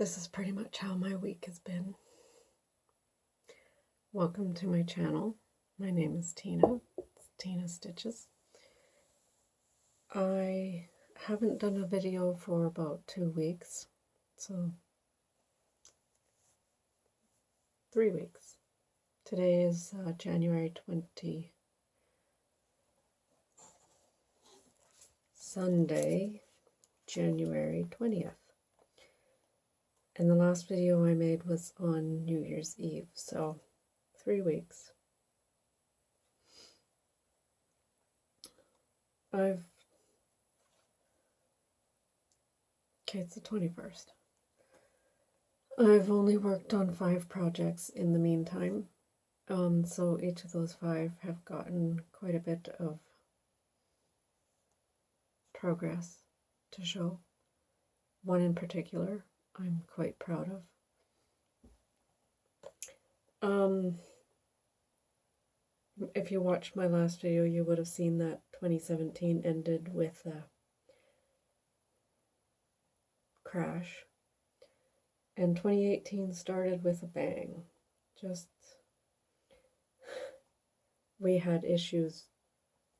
This is pretty much how my week has been. Welcome to my channel. My name is Tina. It's Tina Stitches. I haven't done a video for about 2 weeks, so 3 weeks. Today is January 20, Sunday, January 20th. And the last video I made was on New Year's Eve, so 3 weeks. It's the 21st. I've only worked on 5 projects in the meantime, so each of those 5 have gotten quite a bit of progress to show. One in particular I'm quite proud of. If you watched my last video, you would have seen that 2017 ended with a crash, and 2018 started with a bang. We had issues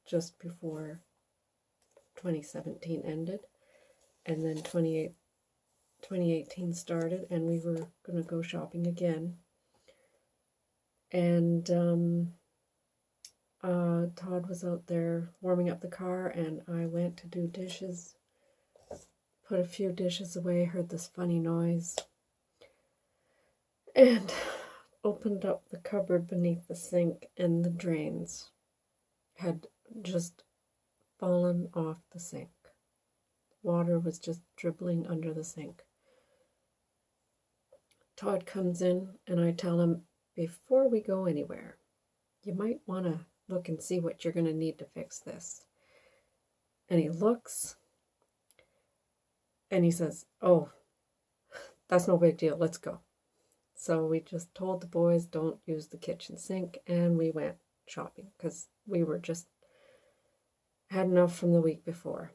just before 2017 ended, and then 2018 started, and we were going to go shopping again. And Todd was out there warming up the car, and I went to do dishes, put a few dishes away, heard this funny noise, and opened up the cupboard beneath the sink, and the drains had just fallen off the sink. Water was just dribbling under the sink. Todd comes in, and I tell him, before we go anywhere, you might want to look and see what you're going to need to fix this. And he looks, and he says, oh, that's no big deal, let's go. So we just told the boys don't use the kitchen sink, and we went shopping because we were just had enough from the week before.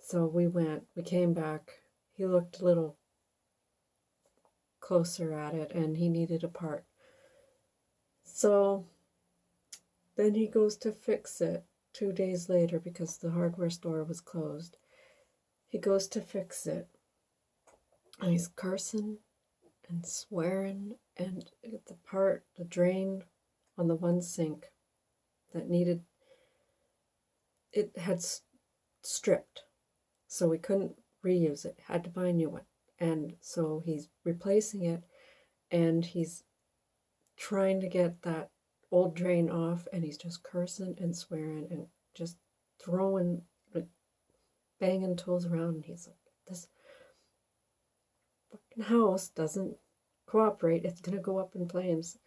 So we came back. He looked a little closer at it, and he needed a part. So then he goes to fix it 2 days later because the hardware store was closed. He goes to fix it, and he's cursing and swearing, and the drain on the one sink that needed, it had stripped, so we couldn't reuse it, had to buy a new one. And so he's replacing it, and he's trying to get that old drain off, and he's just cursing and swearing and just throwing, like, banging tools around. And he's like, this fucking house doesn't cooperate, it's gonna go up in flames.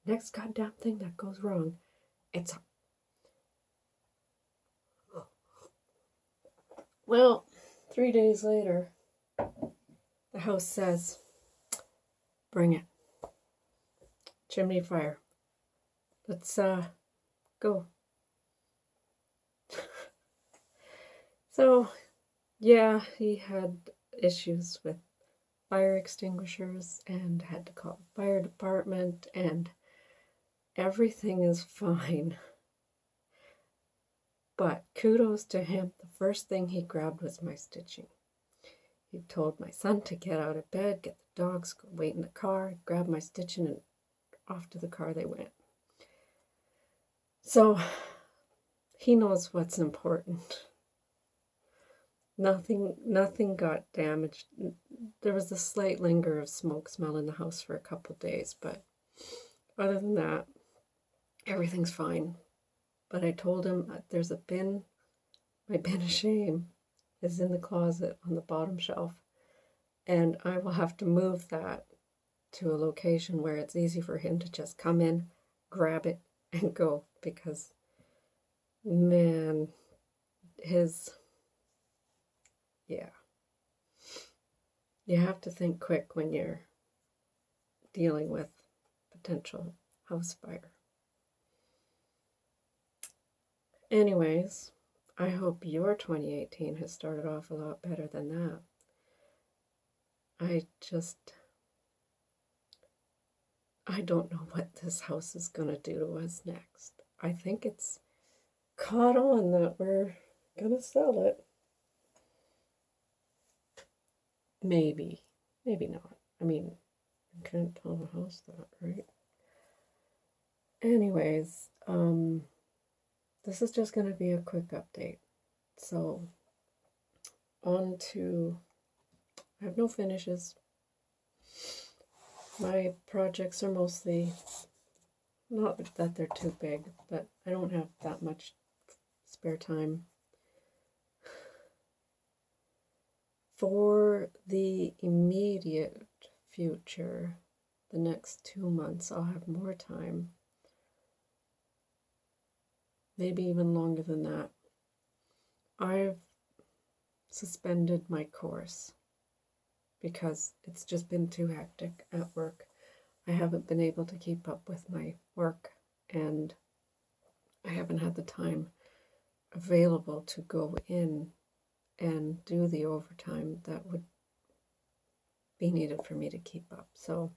Next goddamn thing that goes wrong, it's... Well, 3 days later, the house says, bring it. Chimney fire. Let's go. So, yeah, he had issues with fire extinguishers and had to call the fire department, and everything is fine. But kudos to him, the first thing he grabbed was my stitching. He told my son to get out of bed, get the dogs, go wait in the car, grab my stitching, and off to the car they went. So he knows what's important. Nothing got damaged. There was a slight linger of smoke smell in the house for a couple days, but other than that, everything's fine. But I told him there's a bin. My bin of shame is in the closet on the bottom shelf, and I will have to move that to a location where it's easy for him to just come in, grab it, and go, because, man, yeah. You have to think quick when you're dealing with potential house fire. Anyways, I hope your 2018 has started off a lot better than that. I don't know what this house is going to do to us next. I think it's caught on that we're going to sell it. Maybe. Maybe not. I mean, you can't tell a house that, right? Anyways, this is just going to be a quick update. So, on to, I have no finishes. My projects are mostly, not that they're too big, but I don't have that much spare time. For the immediate future, the next 2 months, I'll have more time. Maybe even longer than that. I've suspended my course because it's just been too hectic at work. I haven't been able to keep up with my work, and I haven't had the time available to go in and do the overtime that would be needed for me to keep up. So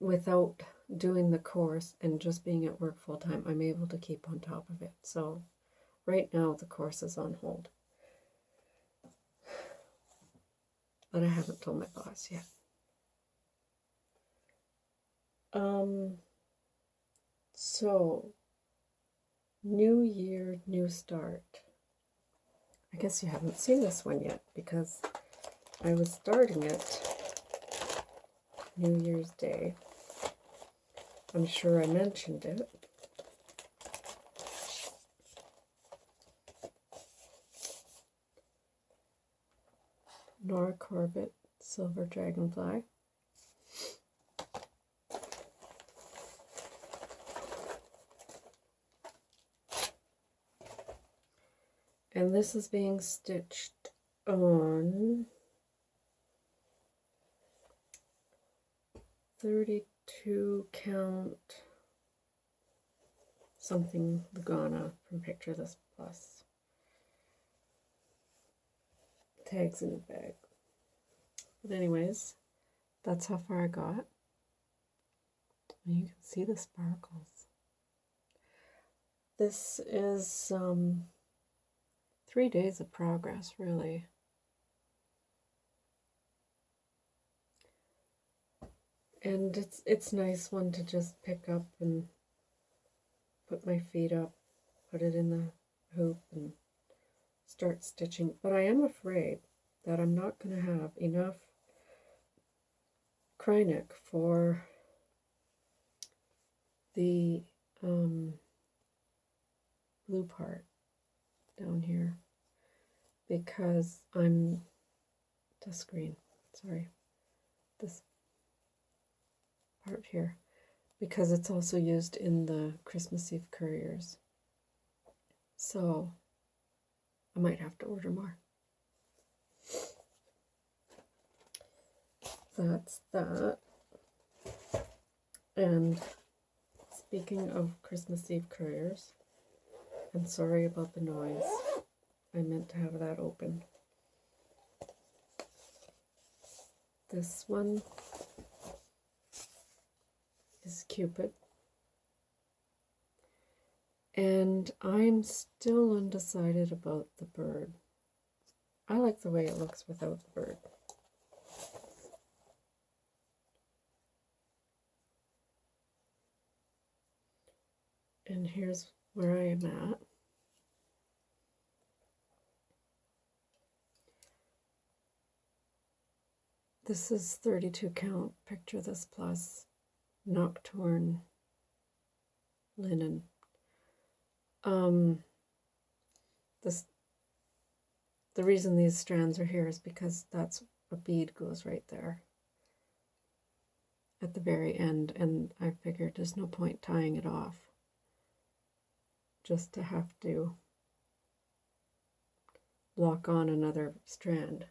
without doing the course and just being at work full time, I'm able to keep on top of it. So right now the course is on hold. But I haven't told my boss yet. So, new year, new start. I guess you haven't seen this one yet because I was starting it New Year's Day. I'm sure I mentioned it. Nora Corbett, Silver Dragonfly. And this is being stitched on 32 count something Lugana from Picture This Plus. Tags in the bag. But anyways, that's how far I got. And you can see the sparkles. This is 3 days of progress, really. And it's nice one to just pick up and put my feet up, put it in the hoop and start stitching. But I am afraid that I'm not going to have enough Krynic for the blue part down here, because I'm this green, sorry, this part here, because it's also used in the Christmas Eve couriers. So I might have to order more. That's that. And speaking of Christmas Eve couriers, I'm sorry about the noise. I meant to have that open. This one is Cupid. And I'm still undecided about the bird. I like the way it looks without the bird. And here's where I am at. This is 32 count Picture This Plus Nocturne linen. The reason these strands are here is because that's a bead goes right there at the very end, and I figured there's no point tying it off just to have to lock on another strand.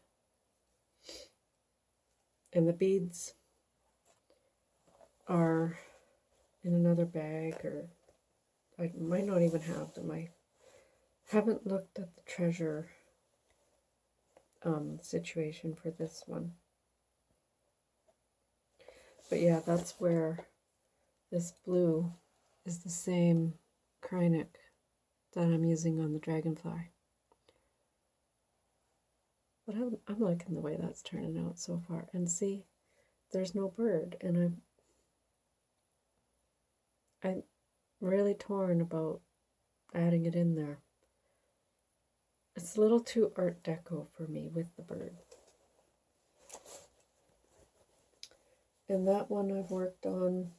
And the beads are in another bag, or I might not even have them. I haven't looked at the treasure situation for this one. But yeah, that's where this blue is the same Krynic that I'm using on the dragonfly. But I'm liking the way that's turning out so far. And see, there's no bird, and I'm really torn about adding it in there. It's a little too Art Deco for me with the bird. And that one I've worked on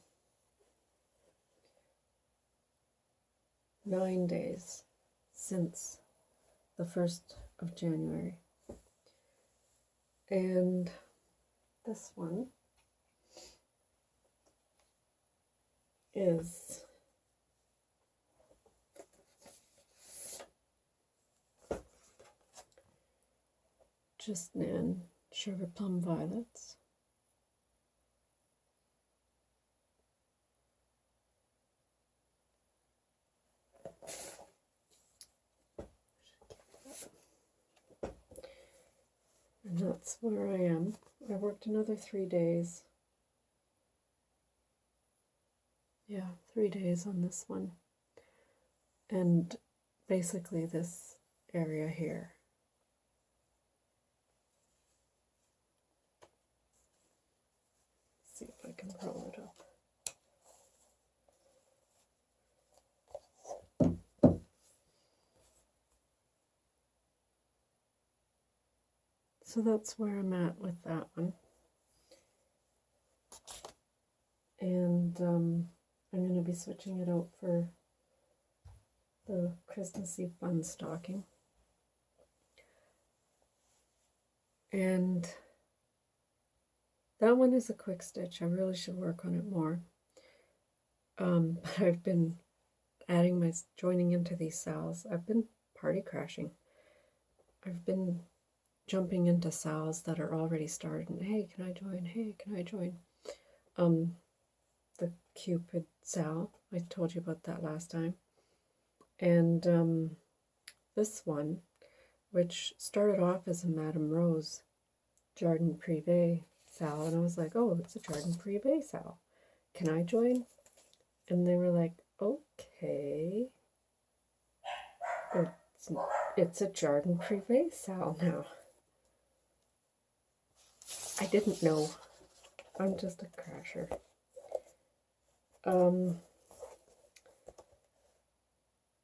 9 days since the 1st of January. And this one is just Nan Sugar Plum Violets. And that's where I am. I worked another 3 days. Yeah, 3 days on this one. And basically this area here. Let's see if I can roll it up. So that's where I'm at with that one. And I'm going to be switching it out for the Christmassy Fun Stocking. And that one is a quick stitch. I really should work on it more. But I've been joining into these sales. I've been party crashing. I've been jumping into sales that are already started. And, hey, can I join? Hey, can I join? The Cupid sale. I told you about that last time. And this one, which started off as a Madame Rose Jardin Privé sale, and I was like, oh, it's a Jardin Privé sale. Can I join? And they were like, okay. It's a Jardin Privé sale now. I didn't know. I'm just a crasher.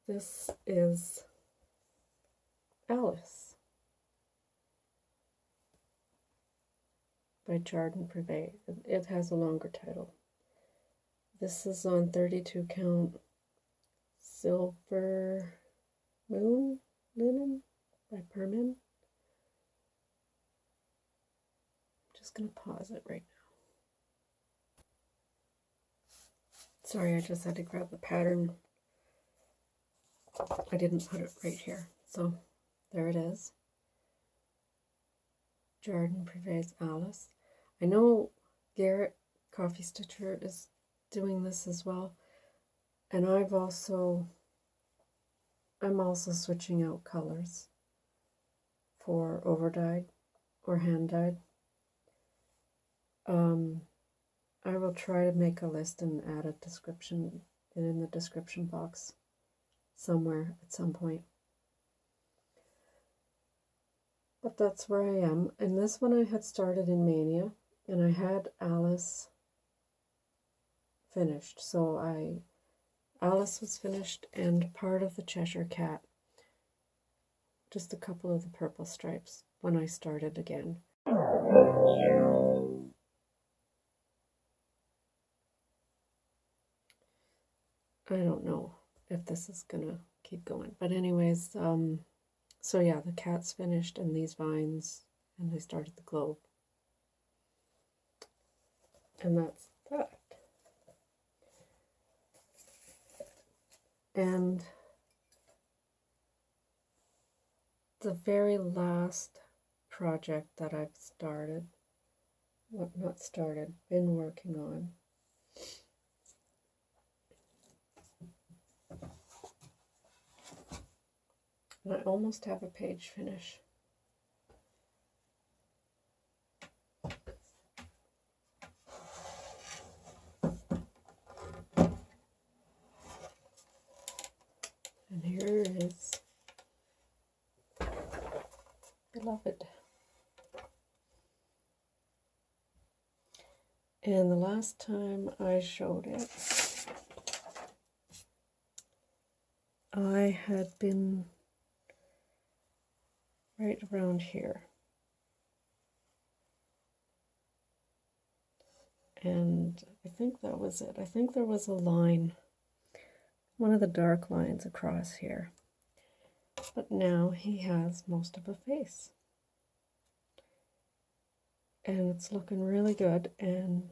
This is Alice by Jardin Privé. It has a longer title. This is on 32 count Silver Moon Linen by Permin. I'm just going to pause it right now. Sorry, I just had to grab the pattern. I didn't put it right here. So there it is. Jardin Privé's Alice. I know Garrett Coffee Stitcher is doing this as well. And I'm also switching out colors for overdyed or hand dyed. I will try to make a list and add a description in the description box somewhere at some point. But that's where I am. And this one I had started in Mania, and I had Alice finished. So Alice was finished, and part of the Cheshire Cat, just a couple of the purple stripes when I started again. I don't know if this is gonna keep going, but anyways, so yeah, the cat's finished, and these vines, and I started the globe, and that's that. And the very last project that I've started, well, not started, been working on, and I almost have a page finish. love it. And the last time I showed it, I had been right around here. And I think that was it. I think there was a line, one of the dark lines across here. But now he has most of a face. And it's looking really good. And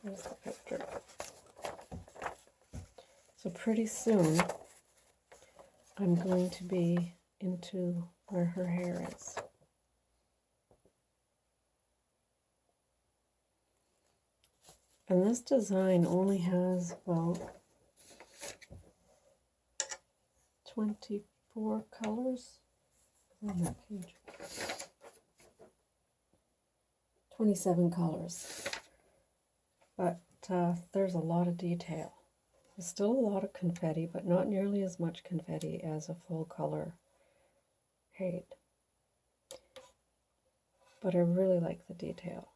there's the picture. So pretty soon, I'm going to be into where her hair is. And this design only has about 24 colors on that page. 27 colors. But there's a lot of detail. There's still a lot of confetti, but not nearly as much confetti as a full color paint. But I really like the detail.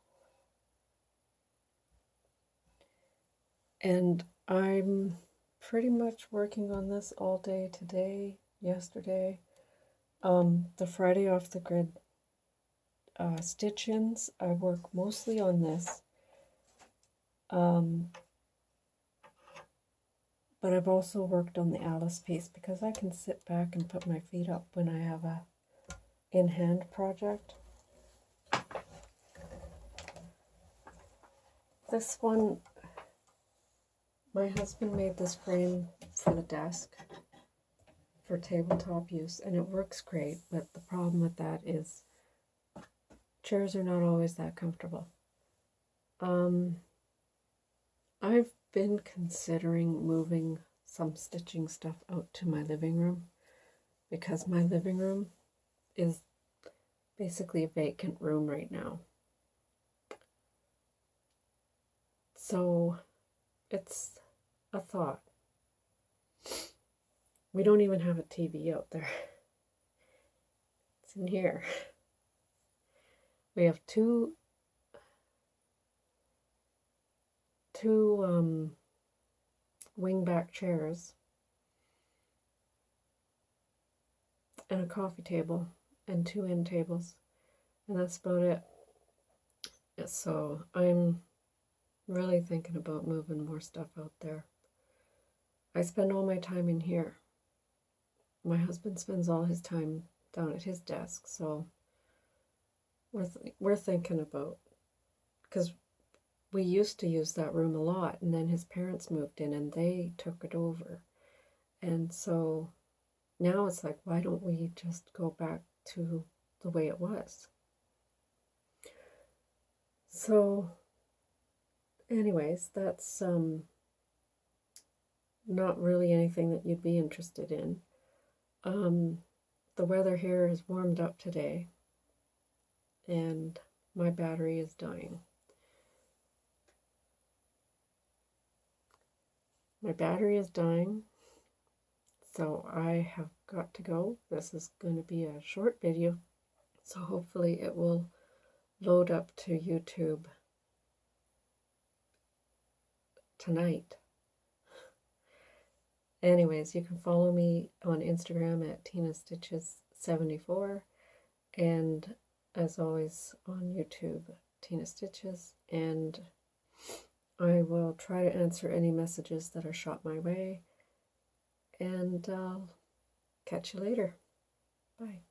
And I'm pretty much working on this all day today, yesterday. The Friday off the grid stitch-ins, I work mostly on this. But I've also worked on the Alice piece because I can sit back and put my feet up when I have a in-hand project. This one, my husband made this frame for the desk for tabletop use, and it works great, but the problem with that is chairs are not always that comfortable. I've been considering moving some stitching stuff out to my living room because my living room is basically a vacant room right now. So it's a thought. We don't even have a TV out there. It's in here. We have two wingback chairs and a coffee table and 2 end tables, and that's about it. So I'm really thinking about moving more stuff out there. I spend all my time in here. My husband spends all his time down at his desk, so we're thinking about, because we used to use that room a lot, and then his parents moved in and they took it over. And so now it's like, why don't we just go back to the way it was? So anyways, that's not really anything that you'd be interested in. The weather here has warmed up today, and my battery is dying. My battery is dying, so I have got to go. This is going to be a short video, so hopefully it will load up to YouTube tonight. Anyways, you can follow me on Instagram at TinaStitches74, and as always on YouTube, Tina Stitches, and I will try to answer any messages that are shot my way, and I'll catch you later. Bye.